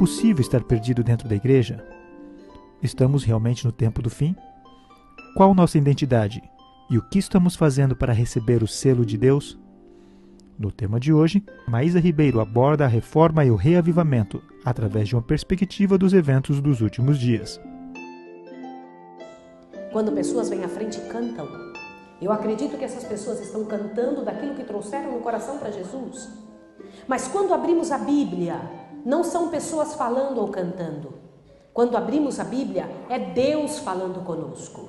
impossível estar perdido dentro da igreja? Estamos realmente no tempo do fim? Qual nossa identidade? E o que estamos fazendo para receber o selo de Deus? No tema de hoje, Maísa Ribeiro aborda a reforma e o reavivamento através de uma perspectiva dos eventos dos últimos dias. Quando pessoas vêm à frente e cantam, eu acredito que essas pessoas estão cantando daquilo que trouxeram no coração para Jesus. Mas quando abrimos a Bíblia, não são pessoas falando ou cantando. Quando abrimos a Bíblia, é Deus falando conosco.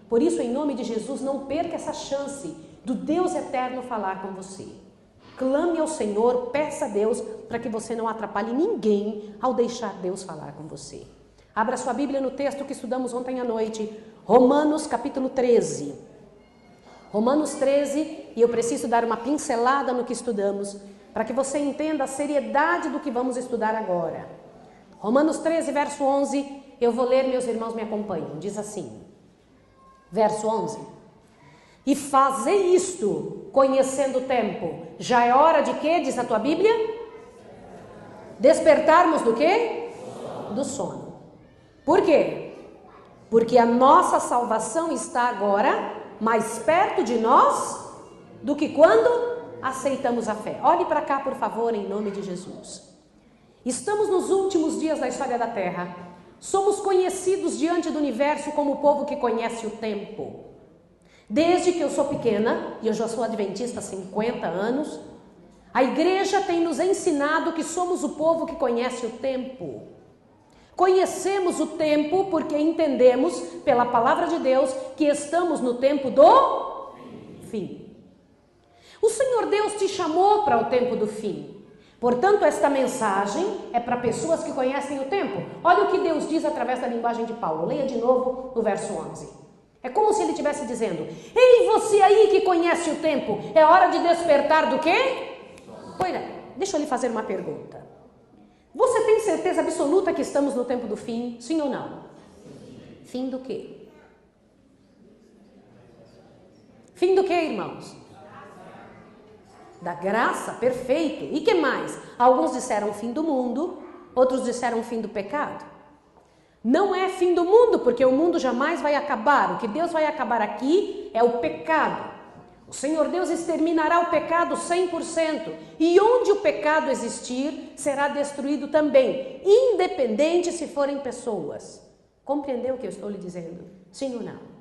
Por isso, em nome de Jesus, não perca essa chance do Deus eterno falar com você. Clame ao Senhor, peça a Deus para que você não atrapalhe ninguém ao deixar Deus falar com você. Abra sua Bíblia no texto que estudamos ontem à noite, Romanos capítulo 13. Romanos 13, e eu preciso dar uma pincelada no que estudamos, para que você entenda a seriedade do que vamos estudar agora. Romanos 13, verso 11, eu vou ler, meus irmãos me acompanham, diz assim, verso 11. E fazei isto, conhecendo o tempo. Já é hora de quê, diz a tua Bíblia? Despertarmos do quê? Do sono. Por quê? Porque a nossa salvação está agora mais perto de nós do que quando aceitamos a fé. Olhe para cá, por favor, em nome de Jesus. Estamos nos últimos dias da história da Terra. Somos conhecidos diante do universo como o povo que conhece o tempo. Desde que eu sou pequena, e eu já sou adventista há 50 anos, a igreja tem nos ensinado que somos o povo que conhece o tempo. Conhecemos o tempo porque entendemos, pela palavra de Deus, que estamos no tempo do fim. O Senhor Deus te chamou para o tempo do fim. Portanto, esta mensagem é para pessoas que conhecem o tempo. Olha o que Deus diz através da linguagem de Paulo. Leia de novo no verso 11. É como se ele estivesse dizendo, ei, você aí que conhece o tempo, é hora de despertar do quê? Pois é, deixa eu lhe fazer uma pergunta. Você tem certeza absoluta que estamos no tempo do fim? Sim ou não? Fim do quê? Fim do quê, irmãos? Da graça, perfeito. E que mais? Alguns disseram fim do mundo, outros disseram fim do pecado. Não é fim do mundo, porque o mundo jamais vai acabar. O que Deus vai acabar aqui é o pecado. O Senhor Deus exterminará o pecado 100%. E onde o pecado existir, será destruído também, independente se forem pessoas. Compreendeu o que eu estou lhe dizendo? Sim ou não?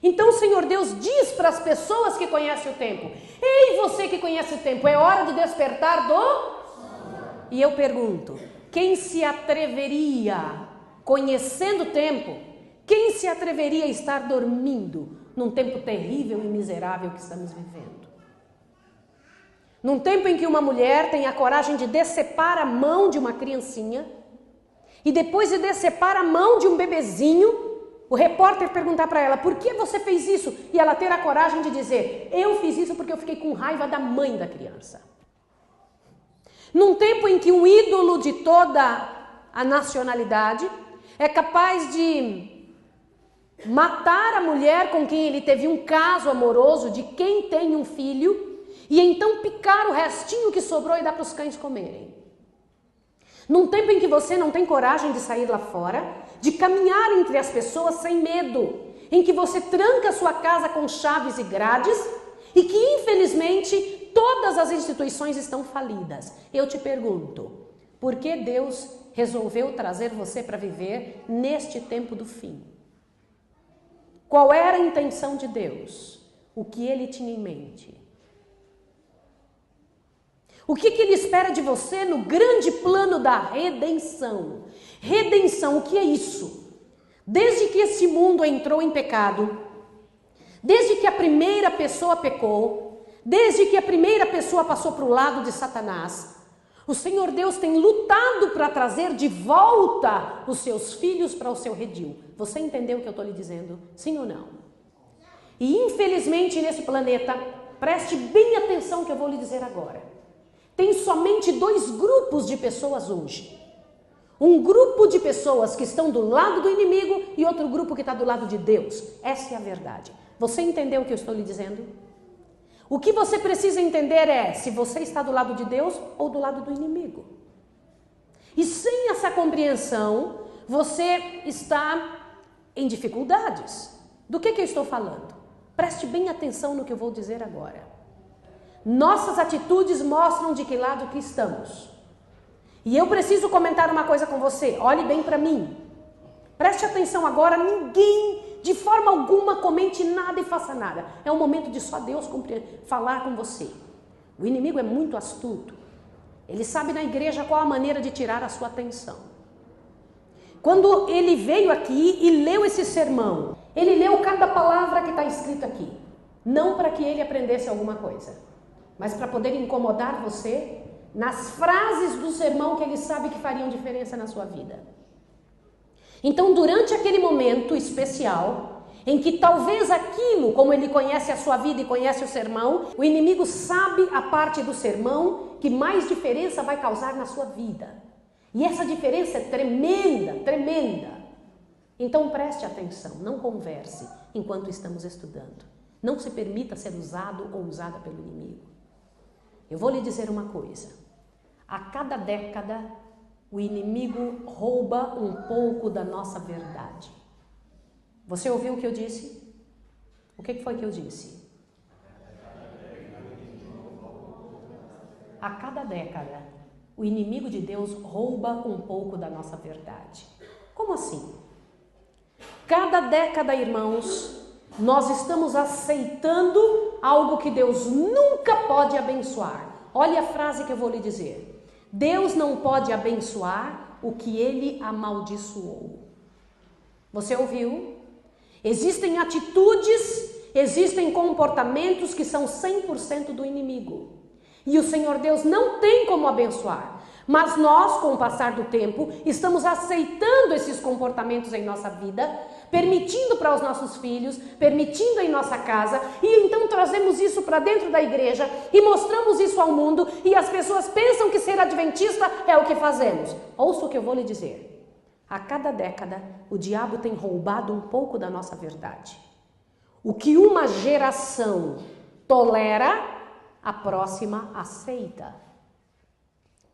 Então o Senhor Deus diz para as pessoas que conhecem o tempo, ei, você que conhece o tempo, é hora de despertar do... E eu pergunto, quem se atreveria, conhecendo o tempo, quem se atreveria a estar dormindo num tempo terrível e miserável que estamos vivendo? Num tempo em que uma mulher tem a coragem de decepar a mão de uma criancinha e depois de decepar a mão de um bebezinho, o repórter perguntar para ela, por que você fez isso? E ela ter a coragem de dizer, eu fiz isso porque eu fiquei com raiva da mãe da criança. Num tempo em que um ídolo de toda a nacionalidade é capaz de matar a mulher com quem ele teve um caso amoroso, de quem tem um filho, e então picar o restinho que sobrou e dar para os cães comerem. Num tempo em que você não tem coragem de sair lá fora, de caminhar entre as pessoas sem medo, em que você tranca sua casa com chaves e grades, e que infelizmente todas as instituições estão falidas. Eu te pergunto, por que Deus resolveu trazer você para viver neste tempo do fim? Qual era a intenção de Deus? O que Ele tinha em mente? O que Ele espera de você no grande plano da redenção? Redenção, o que é isso? Desde que esse mundo entrou em pecado, desde que a primeira pessoa pecou, desde que a primeira pessoa passou para o lado de Satanás, o Senhor Deus tem lutado para trazer de volta os seus filhos para o seu redil. Você entendeu o que eu estou lhe dizendo? Sim ou não? E infelizmente nesse planeta, preste bem atenção no que eu vou lhe dizer agora. Tem somente dois grupos de pessoas hoje. Um grupo de pessoas que estão do lado do inimigo e outro grupo que está do lado de Deus. Essa é a verdade. Você entendeu o que eu estou lhe dizendo? O que você precisa entender é se você está do lado de Deus ou do lado do inimigo. E sem essa compreensão, você está em dificuldades. Do que eu estou falando? Preste bem atenção no que eu vou dizer agora. Nossas atitudes mostram de que lado que estamos. E eu preciso comentar uma coisa com você. Olhe bem para mim. Preste atenção agora. Ninguém, de forma alguma, comente nada e faça nada. É um momento de só Deus falar com você. O inimigo é muito astuto. Ele sabe na igreja qual a maneira de tirar a sua atenção. Quando ele veio aqui e leu esse sermão, ele leu cada palavra que está escrita aqui. Não para que ele aprendesse alguma coisa, mas para poder incomodar você nas frases do sermão que ele sabe que fariam diferença na sua vida. Então, durante aquele momento especial, em que talvez aquilo, como ele conhece a sua vida e conhece o sermão, o inimigo sabe a parte do sermão que mais diferença vai causar na sua vida. E essa diferença é tremenda, tremenda. Então preste atenção, não converse enquanto estamos estudando. Não se permita ser usado ou usada pelo inimigo. Eu vou lhe dizer uma coisa. A cada década, o inimigo rouba um pouco da nossa verdade. Você ouviu o que eu disse? O que foi que eu disse? A cada década, o inimigo de Deus rouba um pouco da nossa verdade. Como assim? Cada década, irmãos, nós estamos aceitando algo que Deus nunca pode abençoar. Olha a frase que eu vou lhe dizer. Deus não pode abençoar o que ele amaldiçoou. Você ouviu? Existem atitudes, existem comportamentos que são 100% do inimigo. E o Senhor Deus não tem como abençoar. Mas nós, com o passar do tempo, estamos aceitando esses comportamentos em nossa vida, permitindo para os nossos filhos, permitindo em nossa casa, e então trazemos isso para dentro da igreja e mostramos isso ao mundo, e as pessoas pensam que ser adventista é o que fazemos. Ouça o que eu vou lhe dizer. A cada década, o diabo tem roubado um pouco da nossa verdade. O que uma geração tolera, a próxima aceita.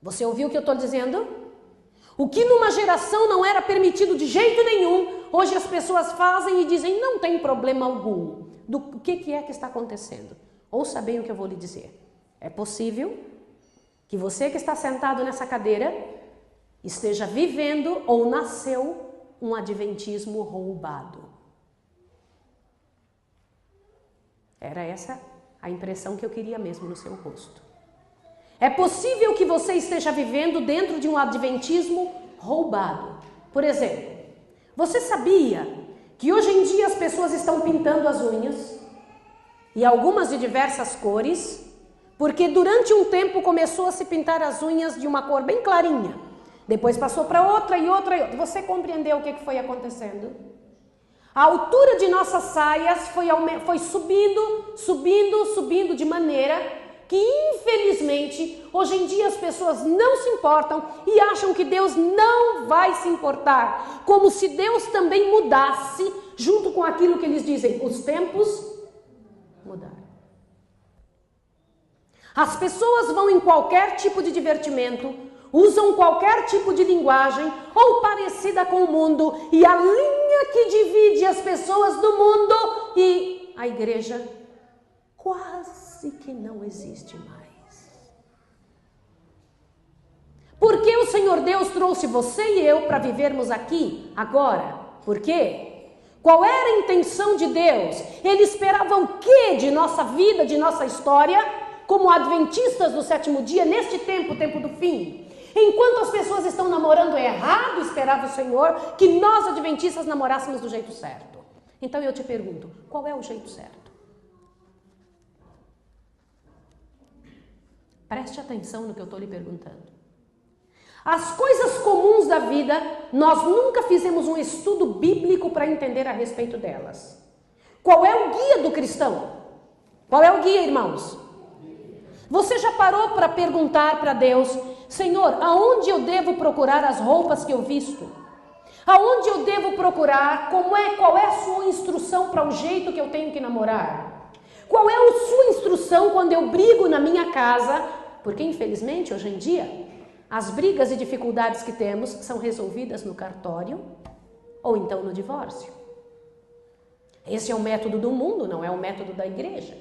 Você ouviu o que eu estou dizendo? O que numa geração não era permitido de jeito nenhum, hoje as pessoas fazem e dizem, não tem problema algum. O que é que está acontecendo? Ouça bem o que eu vou lhe dizer. É possível que você que está sentado nessa cadeira esteja vivendo ou nasceu um adventismo roubado. Era essa a impressão que eu queria mesmo no seu rosto. É possível que você esteja vivendo dentro de um adventismo roubado. Por exemplo, você sabia que hoje em dia as pessoas estão pintando as unhas? E algumas de diversas cores, porque durante um tempo começou a se pintar as unhas de uma cor bem clarinha. Depois passou para outra e outra e outra. Você compreendeu o que foi acontecendo? A altura de nossas saias foi subindo de maneira que, infelizmente, hoje em dia as pessoas não se importam e acham que Deus não vai se importar. Como se Deus também mudasse junto com aquilo que eles dizem. Os tempos mudaram. As pessoas vão em qualquer tipo de divertimento, usam qualquer tipo de linguagem ou parecida com o mundo, e a linha que divide as pessoas do mundo e a igreja quase que não existe mais. Por que o Senhor Deus trouxe você e eu para vivermos aqui agora? Por quê? Qual era a intenção de Deus? Ele esperava o quê de nossa vida, de nossa história, como adventistas do sétimo dia, neste tempo, o tempo do fim? Enquanto as pessoas estão namorando errado, esperava o Senhor que nós adventistas namorássemos do jeito certo. Então eu te pergunto, qual é o jeito certo? Preste atenção no que eu estou lhe perguntando. As coisas comuns da vida, nós nunca fizemos um estudo bíblico para entender a respeito delas. Qual é o guia do cristão? Qual é o guia, irmãos? Você já parou para perguntar para Deus, Senhor, aonde eu devo procurar as roupas que eu visto? Aonde eu devo procurar? Qual é a sua instrução para o jeito que eu tenho que namorar? Qual é a sua instrução quando eu brigo na minha casa? Porque, infelizmente, hoje em dia, As brigas e dificuldades que temos são resolvidas no cartório ou então no divórcio. Esse é o método do mundo, não é o método da igreja.